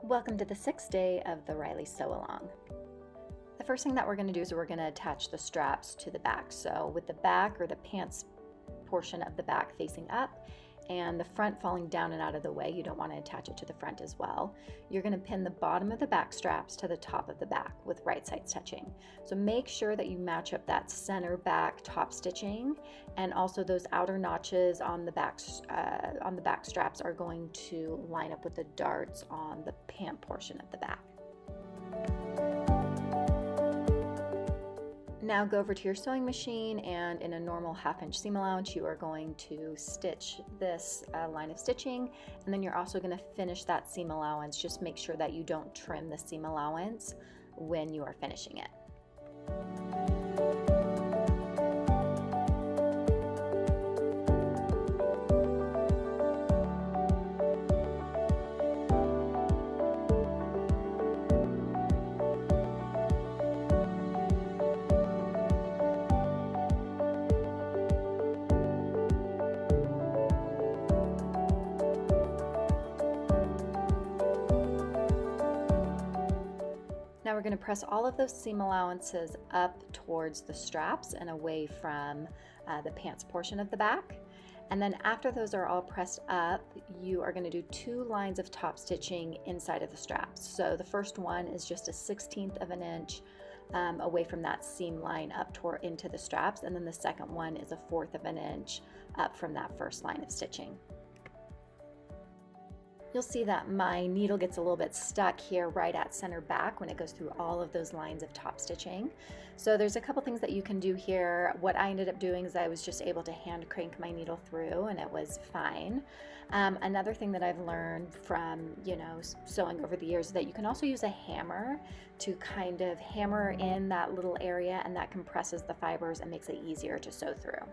Welcome to the 6th day of the Riley Sewalong. The first thing that we're going to do is we're going to attach the straps to the back. So with the back or the pants portion of the back facing up and the front falling down and out of the way, you don't want to attach it to the front as well. You're going to pin the bottom of the back straps to the top of the back with right sides touching. So make sure that you match up that center back top stitching, and also those outer notches on the back straps are going to line up with the darts on the pant portion of the back. Now go over to your sewing machine, and in a normal 1/2 inch seam allowance you are going to stitch this line of stitching, and then you're also going to finish that seam allowance. Just make sure that you don't trim the seam allowance when you are finishing it. Now we're going to press all of those seam allowances up towards the straps and away from the pants portion of the back. And then after those are all pressed up, you are going to do 2 lines of top stitching inside of the straps. So the first one is just a 1/16 of an inch away from that seam line up toward into the straps, and then the second one is a 1/4 of an inch up from that first line of stitching. You'll see that my needle gets a little bit stuck here right at center back when it goes through all of those lines of top stitching. So there's a couple things that you can do here. What I ended up doing is I was just able to hand crank my needle through, and it was fine. Another thing that I've learned from sewing over the years is that you can also use a hammer to kind of hammer in that little area, and that compresses the fibers and makes it easier to sew through.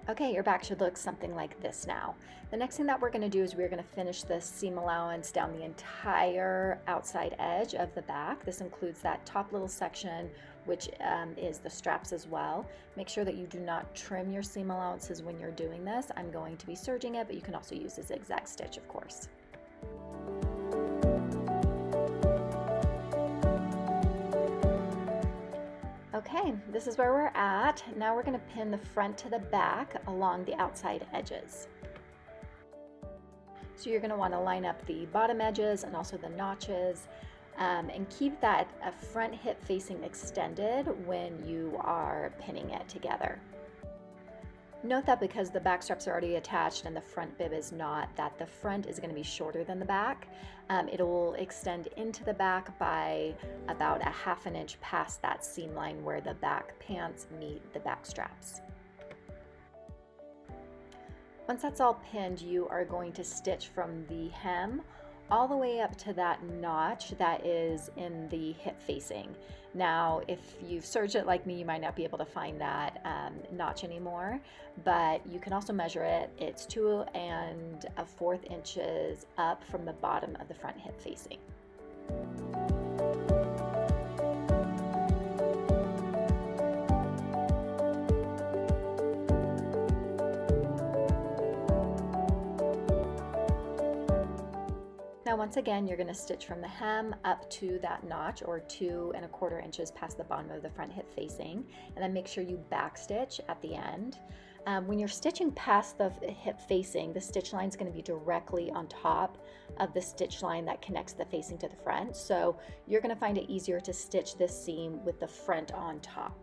Okay, your back should look something like this now. The next thing that we're going to do is we're going to finish this seam allowance down the entire outside edge of the back. This includes that top little section, which is the straps as well. Make sure that you do not trim your seam allowances when you're doing this. I'm going to be serging it, but you can also use a zigzag stitch, of course. Okay, this is where we're at. Now we're going to pin the front to the back along the outside edges. So you're going to want to line up the bottom edges and also the notches, and keep that front hip facing extended when you are pinning it together. Note that because the back straps are already attached and the front bib is not, that the front is going to be shorter than the back. It will extend into the back by about a 1/2 inch past that seam line where the back pants meet the back straps. Once that's all pinned, you are going to stitch from the hem all the way up to that notch that is in the hip facing. Now, if you've serged it like me, you might not be able to find that notch anymore, but you can also measure it. It's 2 1/4 inches up from the bottom of the front hip facing. Now once again, you're going to stitch from the hem up to that notch, or 2 1/4 inches past the bottom of the front hip facing, and then make sure you back stitch at the end. When you're stitching past the hip facing, the stitch line is going to be directly on top of the stitch line that connects the facing to the front, so you're going to find it easier to stitch this seam with the front on top.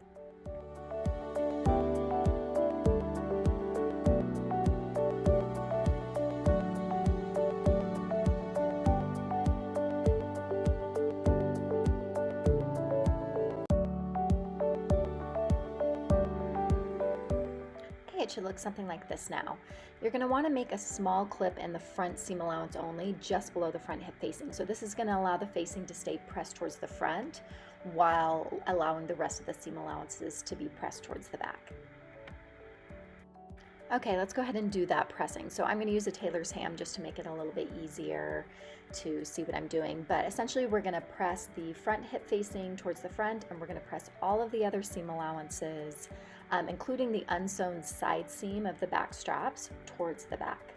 It should look something like this now. You're going to want to make a small clip in the front seam allowance only, just below the front hip facing. So this is going to allow the facing to stay pressed towards the front while allowing the rest of the seam allowances to be pressed towards the back. Okay, let's go ahead and do that pressing. So I'm going to use a tailor's ham just to make it a little bit easier to see what I'm doing. But essentially we're going to press the front hip facing towards the front, and we're going to press all of the other seam allowances, including the unsewn side seam of the back straps, towards the back.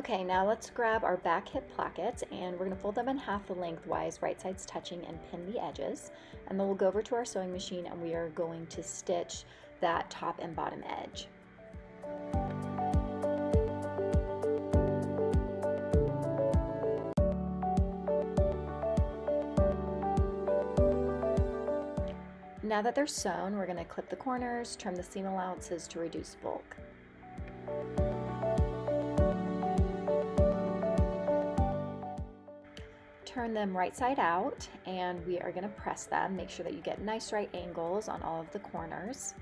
Okay, now let's grab our back hip plackets and we're going to fold them in half lengthwise, right sides touching, and pin the edges. And then we'll go over to our sewing machine and we are going to stitch that top and bottom edge. Now that they're sewn, we're going to clip the corners, trim the seam allowances to reduce bulk. Turn them right side out and we are going to press them. Make sure that you get nice right angles on all of the corners.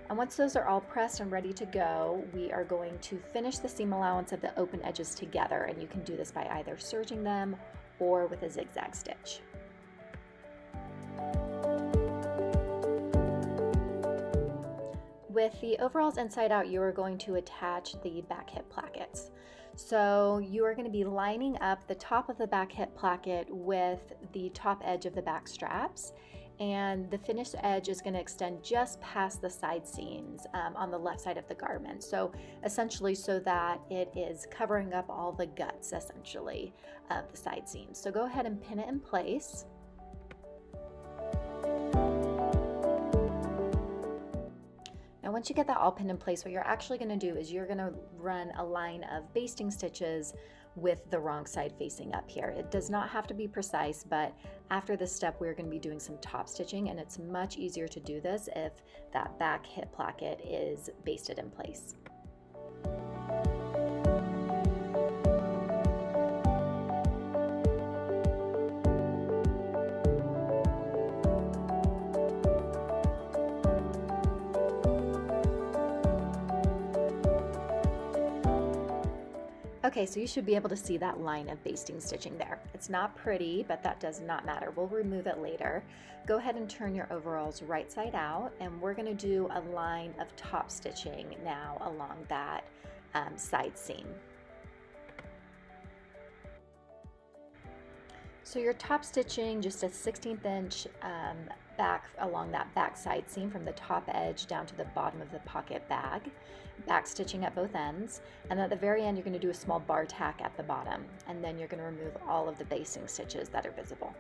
And once those are all pressed and ready to go, we are going to finish the seam allowance of the open edges together, and you can do this by either serging them or with a zigzag stitch. With the overalls inside out, you are going to attach the back hip plackets. So you are going to be lining up the top of the back hip placket with the top edge of the back straps, and the finished edge is going to extend just past the side seams on the left side of the garment. So essentially so that it is covering up all the guts essentially of the side seams. So go ahead and pin it in place. Now once you get that all pinned in place, what you're actually going to do is you're going to run a line of basting stitches with the wrong side facing up here. It does not have to be precise, but after this step we're going to be doing some top stitching, and it's much easier to do this if that back hip placket is basted in place. Okay, so you should be able to see that line of basting stitching there. It's not pretty, but that does not matter. We'll remove it later. Go ahead and turn your overalls right side out, and we're going to do a line of top stitching now along that side seam. So you're top stitching just a 1/16 inch back along that back side seam from the top edge down to the bottom of the pocket bag, back stitching at both ends, and at the very end you're going to do a small bar tack at the bottom, and then you're going to remove all of the basting stitches that are visible.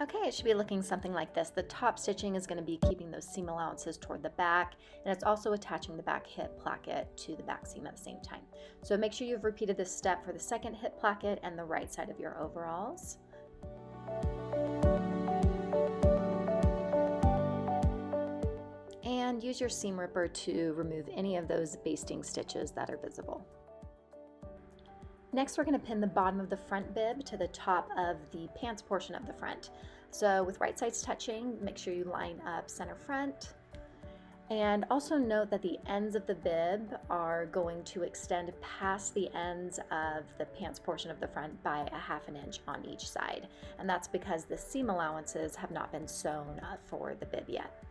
Okay, it should be looking something like this. The top stitching is going to be keeping those seam allowances toward the back, and it's also attaching the back hip placket to the back seam at the same time. So make sure you've repeated this step for the second hip placket and the right side of your overalls. And use your seam ripper to remove any of those basting stitches that are visible. Next, we're going to pin the bottom of the front bib to the top of the pants portion of the front. So with right sides touching, make sure you line up center front. And also note that the ends of the bib are going to extend past the ends of the pants portion of the front by a 1/2 inch on each side. And that's because the seam allowances have not been sewn for the bib yet.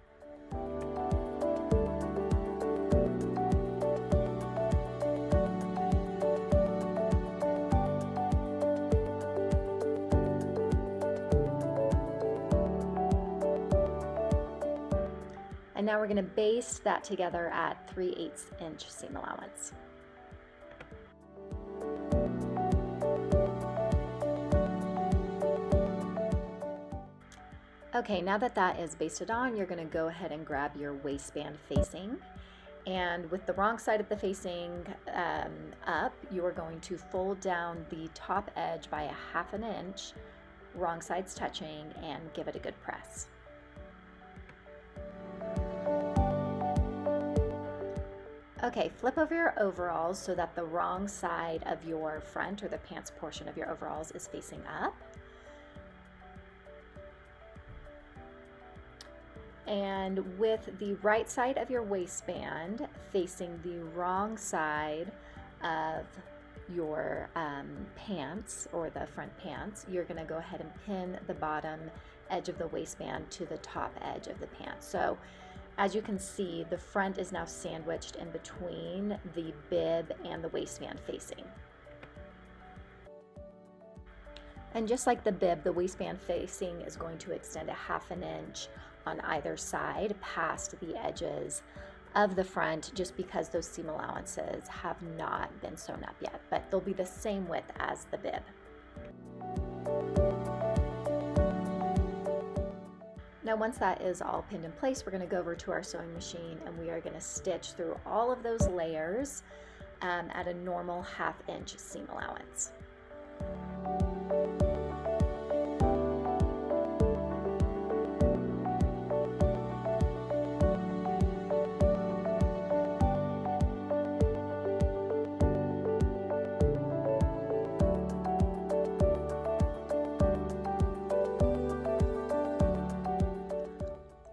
And now we're going to baste that together at 3/8 inch seam allowance. Okay, now that that is basted on, you're going to go ahead and grab your waistband facing. And with the wrong side of the facing up, you are going to fold down the top edge by a 1/2 inch, wrong sides touching, and give it a good press. Okay, flip over your overalls so that the wrong side of your front, or the pants portion of your overalls, is facing up. And with the right side of your waistband facing the wrong side of your pants, or the front pants, you're going to go ahead and pin the bottom edge of the waistband to the top edge of the pants. So as you can see, the front is now sandwiched in between the bib and the waistband facing. And just like the bib, the waistband facing is going to extend 1/2 inch on either side past the edges of the front, just because those seam allowances have not been sewn up yet, but they'll be the same width as the bib. Now once that is all pinned in place, we're going to go over to our sewing machine and we are going to stitch through all of those layers at a normal 1/2 inch seam allowance.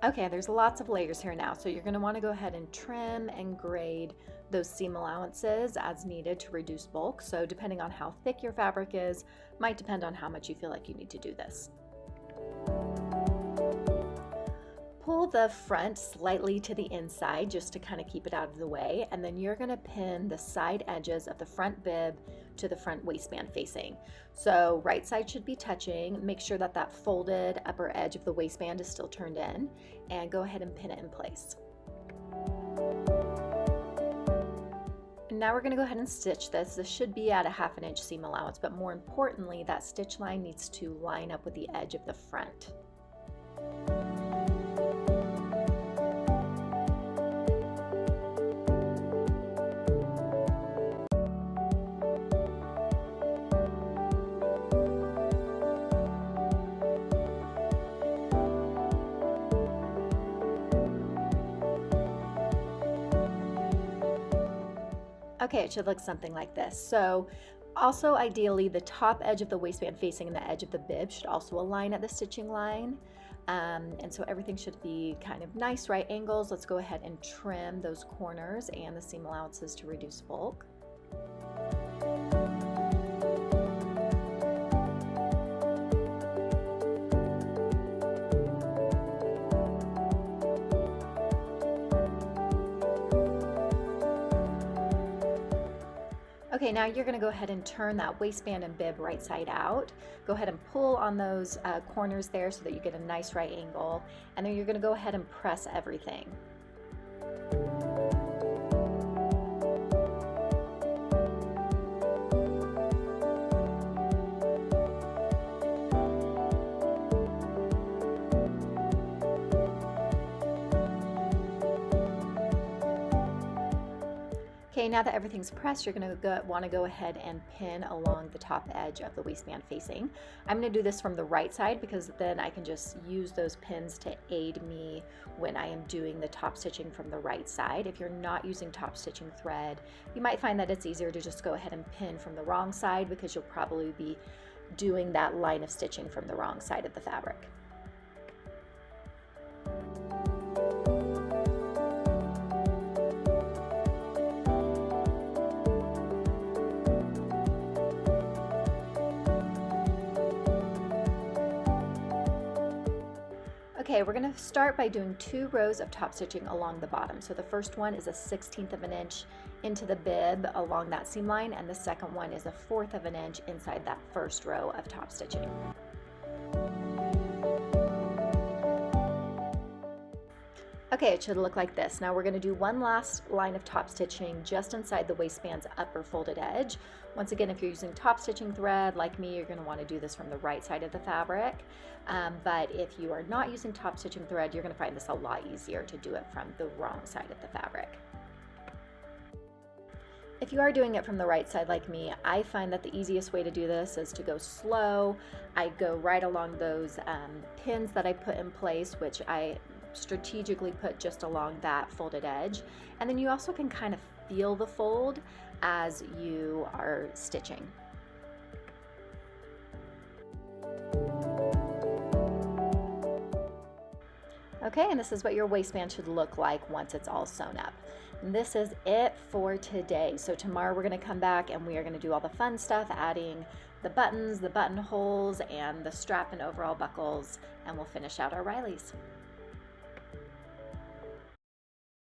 Okay, there's lots of layers here now, so you're going to want to go ahead and trim and grade those seam allowances as needed to reduce bulk. So depending on how thick your fabric is, might depend on how much you feel like you need to do this. Pull the front slightly to the inside just to kind of keep it out of the way, and then you're going to pin the side edges of the front bib to the front waistband facing. So right side should be touching. Make sure that that folded upper edge of the waistband is still turned in, and go ahead and pin it in place. And now we're going to go ahead and stitch this. This should be at a 1/2 inch seam allowance, but more importantly, that stitch line needs to line up with the edge of the front. Okay, it should look something like this. So also ideally the top edge of the waistband facing and the edge of the bib should also align at the stitching line. And so everything should be kind of nice right angles. Let's go ahead and trim those corners and the seam allowances to reduce bulk. Okay, now you're going to go ahead and turn that waistband and bib right side out. Go ahead and pull on those corners there so that you get a nice right angle, and then you're going to go ahead and press everything. Okay, now that everything's pressed, you're going to want to go ahead and pin along the top edge of the waistband facing. I'm going to do this from the right side because then I can just use those pins to aid me when I am doing the top stitching from the right side. If you're not using top stitching thread, you might find that it's easier to just go ahead and pin from the wrong side because you'll probably be doing that line of stitching from the wrong side of the fabric. Okay, we're going to start by doing 2 rows of top stitching along the bottom. So the first one is a 1/16 of an inch into the bib along that seam line, and the second one is a 1/4 of an inch inside that first row of top stitching. Okay, it should look like this. Now we're going to do one last line of top stitching just inside the waistband's upper folded edge. Once again, if you're using top stitching thread like me, you're going to want to do this from the right side of the fabric. But if you are not using top stitching thread, you're going to find this a lot easier to do it from the wrong side of the fabric. If you are doing it from the right side like me, I find that the easiest way to do this is to go slow. I go right along those pins that I put in place, which I strategically put just along that folded edge. And then you also can kind of feel the fold as you are stitching. Okay, and this is what your waistband should look like once it's all sewn up. And this is it for today. So tomorrow we're going to come back and we are going to do all the fun stuff, adding the buttons, the buttonholes, and the strap and overall buckles, and we'll finish out our Rileys.